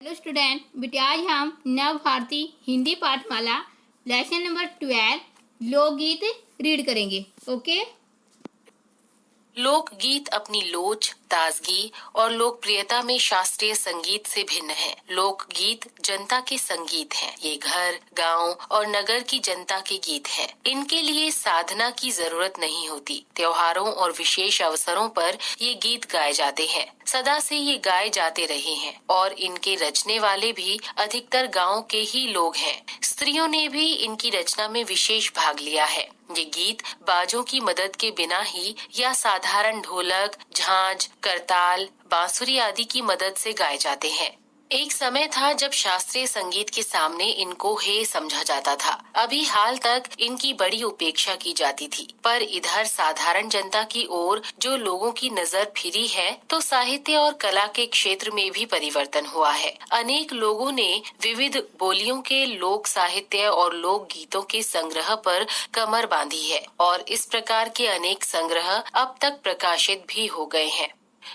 Hello student, बेटे आज हम नव भारती हिंदी पाठमाला लेसन नंबर 12 लोकगीत रीड करेंगे। ओके। लोकगीत अपनी लोच, ताजगी और लोकप्रियता में शास्त्रीय संगीत से भिन्न है। लोकगीत जनता के संगीत हैं। ये घर, गांव और नगर की जनता के गीत हैं। इनके लिए साधना की जरूरत नहीं होती। त्योहारों और विशेष अवसरों पर ये गीत गाए जाते हैं। सदा से ये गाए जाते रहे हैं और इनके रचने वाले भी अधिकतर गांव के ही लोग हैं। स्त्रियों ने भी इनकी रचना में विशेष भाग लिया है। ये गीत बाजों की मदद के बिना ही या साधारण ढोलक, झांझ, करताल, बांसुरी आदि की मदद से गाए जाते हैं। एक समय था जब शास्त्रीय संगीत के सामने इनको हे समझा जाता था। अभी हाल तक इनकी बड़ी उपेक्षा की जाती थी, पर इधर साधारण जनता की ओर जो लोगों की नजर फिरी है, तो साहित्य और कला के क्षेत्र में भी परिवर्तन हुआ है। अनेक लोगों ने विविध बोलियों के लोक साहित्य और लोक गीतों के संग्रह पर कमर बांधी है और इस प्रकार के अनेक संग्रह अब तक प्रकाशित भी हो गए हैं।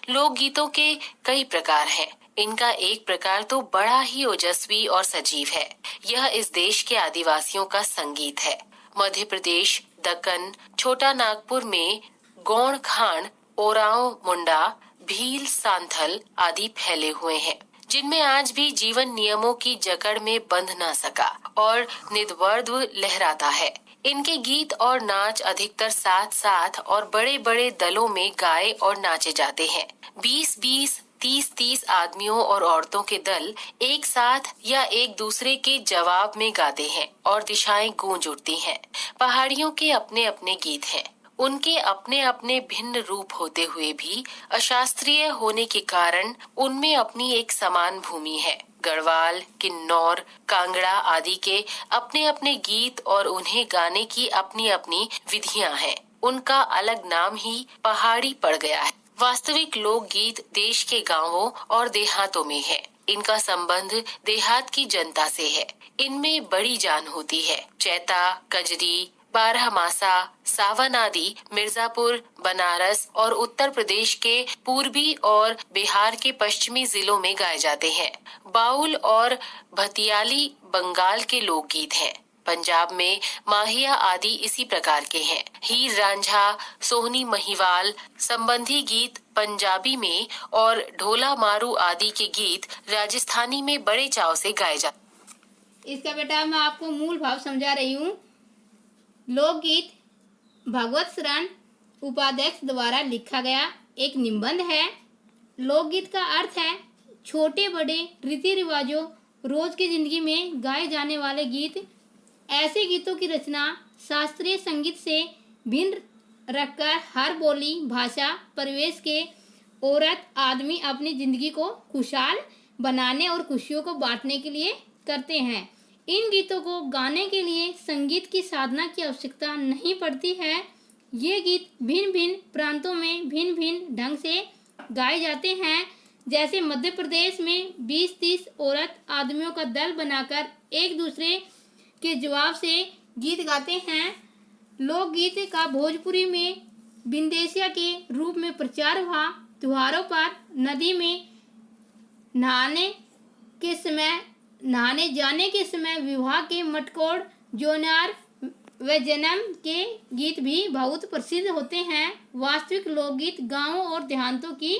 लोक गीतों के कई प्रकार हैं। इनका एक प्रकार तो बड़ा ही ओजस्वी और सजीव है। यह इस देश के आदिवासियों का संगीत है। मध्य प्रदेश, दक्कन, छोटा नागपुर में गौड़ खान, ओरांव मुंडा, भील, सांथल आदि फैले हुए हैं, जिनमें आज भी जीवन नियमों की जकड़ में बंध न सका और निद्वर्द्व लहराता है। इनके गीत और नाच अधिकतर साथ साथ और बड़े बड़े दलों में गाए और नाचे जाते हैं। 20-20, 30-30 आदमियों और औरतों के दल एक साथ या एक दूसरे के जवाब में गाते हैं और दिशाएं गूंज उठती हैं। पहाड़ियों के अपने अपने गीत हैं। उनके अपने अपने भिन्न रूप होते हुए भी अशास्त्रीय होने के कारण उनमें अपनी एक समान भूमि है। गढ़वाल, किन्नौर, कांगड़ा आदि के अपने अपने गीत और उन्हें गाने की अपनी अपनी विधियां हैं। उनका अलग नाम ही पहाड़ी पड़ गया है। वास्तविक लोकगीत देश के गांवों और देहातों में है। इनका संबंध देहात की जनता से है। इनमें बड़ी जान होती है। चैता, कजरी, बारहमासा, सावन आदि मिर्जापुर, बनारस और उत्तर प्रदेश के पूर्वी और बिहार के पश्चिमी जिलों में गाए जाते हैं। बाउल और भतियाली बंगाल के लोकगीत हैं। पंजाब में माहिया आदि इसी प्रकार के हैं। हीर रांझा, सोहनी महिवाल संबंधी गीत पंजाबी में और ढोला मारू आदि के गीत राजस्थानी में बड़े चाव से गाए जाते। इसका बेटा मैं आपको मूल भाव समझा रही हूँ। लोकगीत भगवत शरण उपाध्यक्ष द्वारा लिखा गया एक निबंध है। लोकगीत का अर्थ है छोटे बड़े रीति रिवाजों, रोज की जिंदगी में गाए जाने वाले गीत। ऐसे गीतों की रचना शास्त्रीय संगीत से भिन्न रखकर हर बोली, भाषा, परिवेश के औरत, आदमी अपनी जिंदगी को खुशहाल बनाने और खुशियों को बांटने के लिए करते हैं। इन गीतों को गाने के लिए संगीत की साधना की आवश्यकता नहीं पड़ती है। ये गीत भिन्न भिन्न प्रांतों में भिन्न भिन्न ढंग से गाए जाते हैं। जैसे मध्य प्रदेश में 20-30 औरत आदमियों का दल बनाकर एक दूसरे के जवाब से गीत गाते हैं। लोकगीत का भोजपुरी में विंदेशिया के रूप में प्रचार हुआ। त्योहारों पर नदी में नहाने जाने के समय विवाह के मटकोड़, जोनार व जन्म के गीत भी बहुत प्रसिद्ध होते हैं। वास्तविक लोकगीत गांवों और देहातों की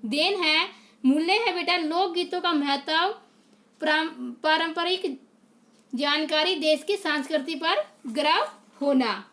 देन है। मूल्य है बेटा लोकगीतों का महत्व, पारंपरिक जानकारी, देश की संस्कृति पर गर्व होना।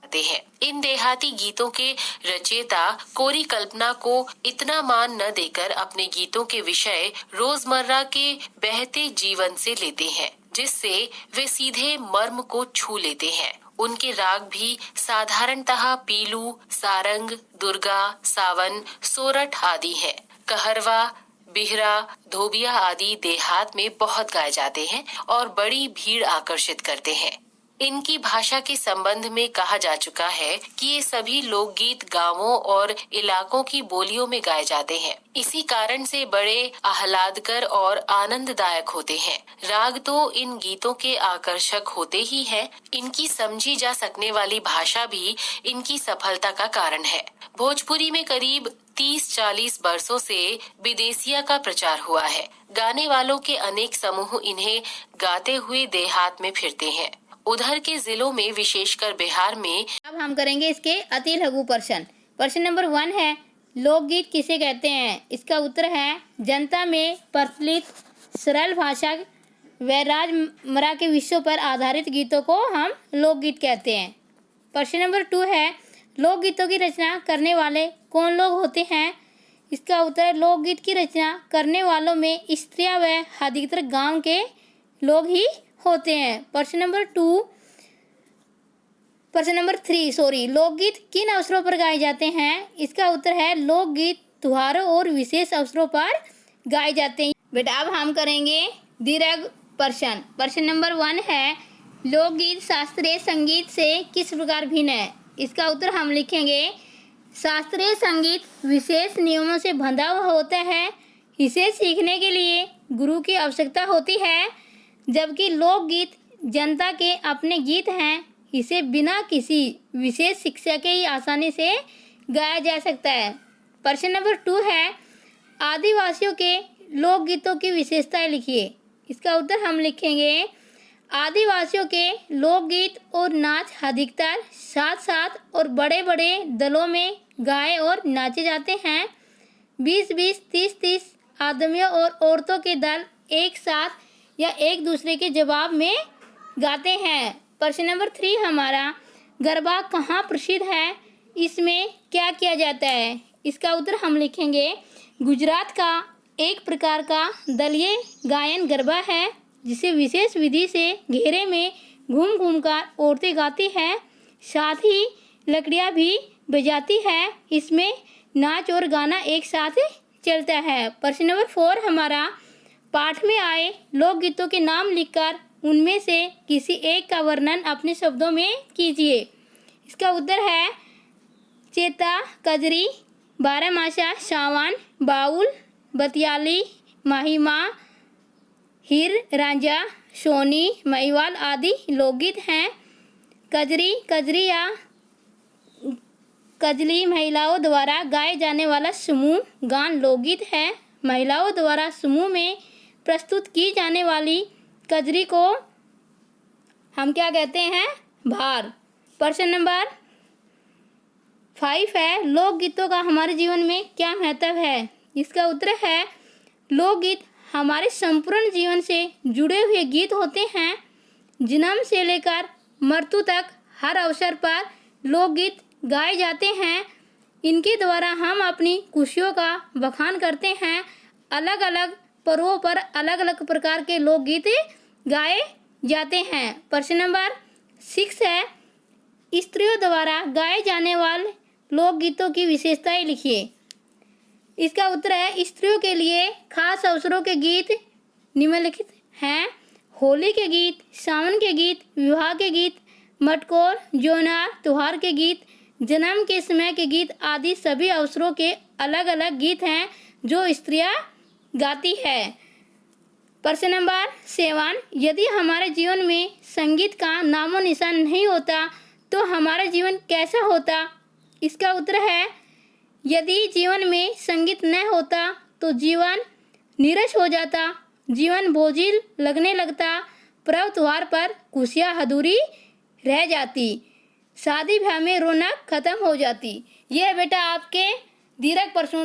हैं। इन देहाती गीतों के रचयिता कोरी कल्पना को इतना मान न देकर अपने गीतों के विषय रोजमर्रा के बहते जीवन से लेते हैं, जिससे वे सीधे मर्म को छू लेते हैं। उनके राग भी साधारणतः पीलू, सारंग, दुर्गा, सावन, सोरठ आदि हैं। कहरवा, बिहरा, धोबिया आदि देहात में बहुत गाए जाते हैं और बड़ी भीड़ आकर्षित करते हैं। इनकी भाषा के संबंध में कहा जा चुका है कि ये सभी लोकगीत गांवों और इलाकों की बोलियों में गाए जाते हैं। इसी कारण से बड़े आह्लादकर और आनंददायक होते हैं। राग तो इन गीतों के आकर्षक होते ही हैं। इनकी समझी जा सकने वाली भाषा भी इनकी सफलता का कारण है। भोजपुरी में करीब 30-40 वर्षों से विदेशिया का प्रचार हुआ है। गाने वालों के अनेक समूह इन्हें गाते हुए देहात में फिरते हैं। उधर के जिलों में विशेषकर बिहार में अब हम करेंगे इसके अति लघु प्रश्न। प्रश्न नंबर 1 है, लोकगीत किसे कहते हैं? इसका उत्तर है जनता में प्रचलित सरल भाषा व रोजमर्रा के विषयों पर आधारित गीतों को हम लोकगीत कहते हैं। प्रश्न नंबर 2 है, लोकगीतों की रचना करने वाले कौन लोग होते हैं? इसका उत्तर है लोकगीत की रचना करने वालों में स्त्रियां व अधिकतर गांव के लोग ही होते हैं। प्रश्न नंबर 3 लोकगीत किन अवसरों पर गाए जाते हैं? इसका उत्तर है लोकगीत त्योहारों और विशेष अवसरों पर गाए जाते हैं। बेटा अब हम करेंगे दीर्घ प्रश्न। प्रश्न नंबर 1 है, लोकगीत शास्त्रीय संगीत से किस प्रकार भिन्न है? इसका उत्तर हम लिखेंगे शास्त्रीय संगीत विशेष नियमों से बंधा हुआ होता है। इसे सीखने के लिए गुरु की आवश्यकता होती है, जबकि लोकगीत जनता के अपने गीत हैं। इसे बिना किसी विशेष शिक्षा के ही आसानी से गाया जा सकता है। प्रश्न नंबर 2 है, आदिवासियों के लोकगीतों की विशेषताएं लिखिए। इसका उत्तर हम लिखेंगे आदिवासियों के लोकगीत और नाच अधिकतर साथ साथ और बड़े बड़े दलों में गाए और नाचे जाते हैं। 20-20, 30-30 आदमियों और औरतों के दल एक साथ या एक दूसरे के जवाब में गाते हैं। प्रश्न नंबर 3 हमारा, गरबा कहाँ प्रसिद्ध है? इसमें क्या किया जाता है? इसका उत्तर हम लिखेंगे गुजरात का एक प्रकार का दलीय गायन गरबा है, जिसे विशेष विधि से घेरे में घूम घूम कर औरतें गाती हैं, साथ ही लकड़ियाँ भी बजाती है। इसमें नाच और गाना एक साथ चलता है। प्रश्न नंबर 4 हमारा, पाठ में आए लोकगीतों के नाम लिखकर उनमें से किसी एक का वर्णन अपने शब्दों में कीजिए। इसका उत्तर है चेता, कजरी, बारहमासा, सावन, बाउल, बतियाली, महिमा, हीर रांझा, सोनी, महिवाल आदि लोकगीत हैं। कजरी या कजली महिलाओं द्वारा गाए जाने वाला समूह गान लोकगीत है। महिलाओं द्वारा समूह में प्रस्तुत की जाने वाली कजरी को हम क्या कहते हैं? भार। प्रश्न नंबर 5 है, लोकगीतों का हमारे जीवन में क्या महत्व है? इसका उत्तर है लोकगीत हमारे संपूर्ण जीवन से जुड़े हुए गीत होते हैं। जन्म से लेकर मृत्यु तक हर अवसर पर लोकगीत गाए जाते हैं। इनके द्वारा हम अपनी खुशियों का बखान करते हैं। अलग अलग पर्वों पर अलग अलग प्रकार के लोकगीत गाए जाते हैं। प्रश्न नंबर 6 है, स्त्रियों द्वारा गाए जाने वाले लोकगीतों की विशेषताएं लिखिए। इसका उत्तर है स्त्रियों के लिए खास अवसरों के गीत निम्नलिखित हैं। होली के गीत, सावन के गीत, विवाह के गीत, मटकोर, जोनार, त्योहार के गीत, जन्म के समय के गीत आदि सभी अवसरों के अलग अलग गीत हैं जो स्त्रियां गाती है। प्रश्न नंबर 7, यदि हमारे जीवन में संगीत का नामो निशान नहीं होता तो हमारा जीवन कैसा होता? इसका उत्तर है यदि जीवन में संगीत न होता तो जीवन नीरस हो जाता, जीवन बोझिल लगने लगता, पर्व त्योहार पर खुशियाँ अधूरी रह जाती, शादी ब्याह में रौनक खत्म हो जाती। यह बेटा आपके दीर्घ प्रश्नों